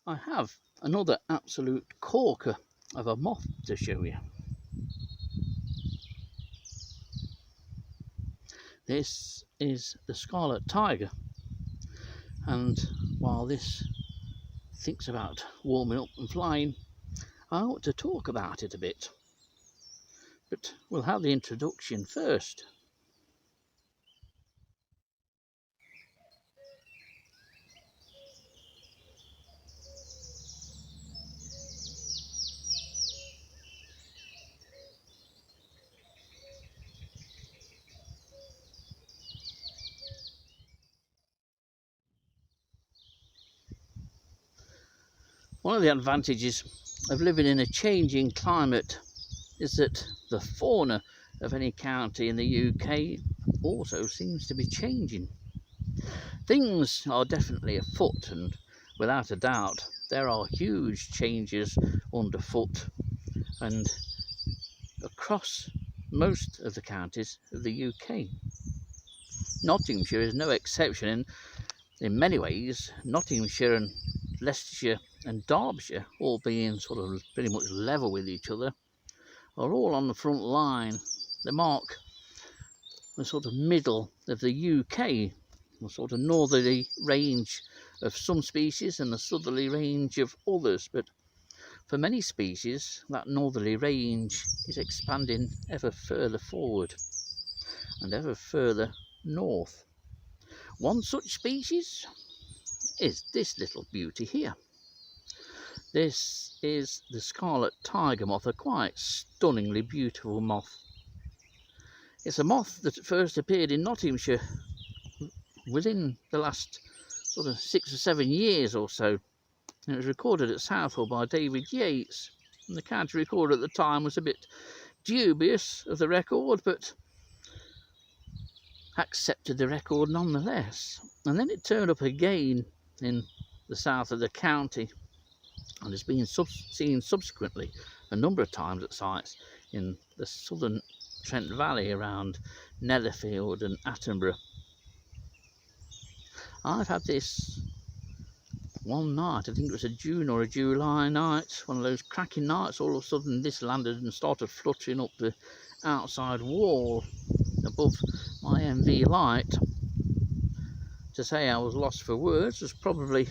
I have another absolute corker of a moth to show you. This is the Scarlet Tiger, and while this thinks about warming up and flying, I ought to talk about it a bit. But we'll have the introduction first. One of the advantages of living in a changing climate is that the fauna of any county in the UK also seems to be changing. Things are definitely afoot, and without a doubt there are huge changes underfoot and across most of the counties of the UK. Nottinghamshire is no exception, and in many ways Nottinghamshire and Leicestershire and Derbyshire, all being sort of pretty much level with each other, are all on the front line. They mark the sort of middle of the UK, the sort of northerly range of some species and the southerly range of others. But for many species, that northerly range is expanding ever further forward and ever further north. One such species is this little beauty here. This is the Scarlet Tiger moth, a quite stunningly beautiful moth. It's a moth that first appeared in Nottinghamshire within the last sort of 6 or 7 years or so. And it was recorded at Southall by David Yates. And the county recorder at the time was a bit dubious of the record, but accepted the record nonetheless. And then it turned up again in the south of the county, and has been seen subsequently a number of times at sites in the southern Trent Valley around Netherfield and Attenborough. I've had this one night, I think it was a June or a July night, one of those cracking nights. All of a sudden this landed and started fluttering up the outside wall above my MV light. To say I was lost for words was probably,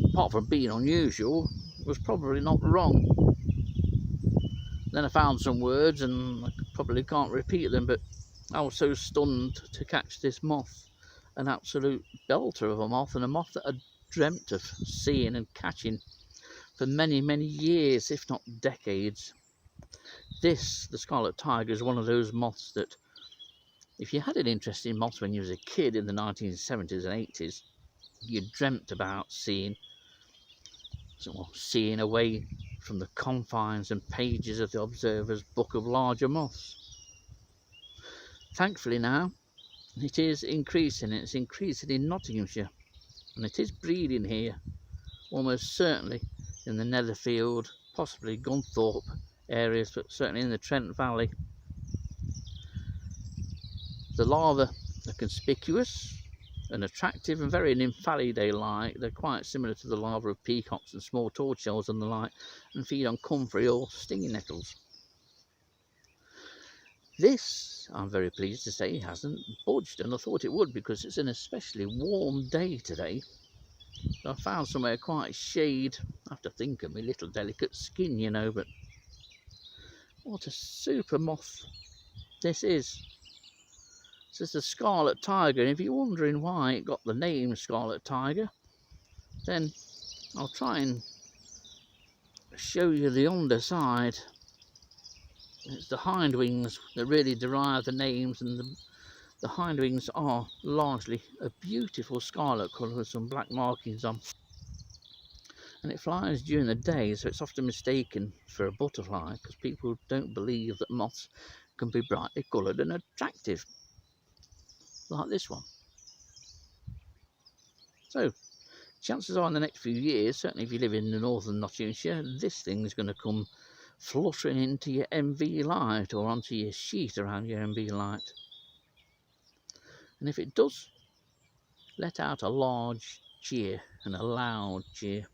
apart from being unusual, was probably not wrong. Then I found some words and I probably can't repeat them, but I was so stunned to catch this moth, an absolute belter of a moth, and a moth that I'd dreamt of seeing and catching for many, many years, if not decades. This, the Scarlet Tiger, is one of those moths that, if you had an interest in moths when you was a kid in the 1970s and 80s, you dreamt about seeing away from the confines and pages of the Observer's Book of Larger Moths. Thankfully now, it is increasing. It's increasing in Nottinghamshire, and it is breeding here, almost certainly in the Netherfield, possibly Gunthorpe areas, but certainly in the Trent Valley. The larvae are conspicuous and attractive and very Nymphalidae-like. They're quite similar to the larvae of peacocks and small torch shells and the like, and feed on comfrey or stinging nettles. This, I'm very pleased to say, hasn't budged, and I thought it would because it's an especially warm day today. I found somewhere quite shade. I have to think of my little delicate skin, you know, but what a super moth this is. This is the Scarlet Tiger, and if you're wondering why it got the name Scarlet Tiger, then I'll try and show you the underside. It's the hind wings that really derive the names, and the hind wings are largely a beautiful scarlet colour with some black markings on. And it flies during the day, so it's often mistaken for a butterfly because people don't believe that moths can be brightly coloured and attractive, like this one. So, chances are in the next few years, certainly if you live in the northern Nottinghamshire, this thing is going to come fluttering into your MV light or onto your sheet around your MV light. And if it does let out a large cheer and a loud cheer.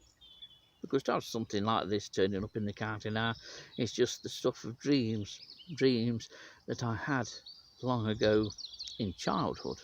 Because to have something like this turning up in the county now, it's just the stuff of dreams that I had long ago in childhood.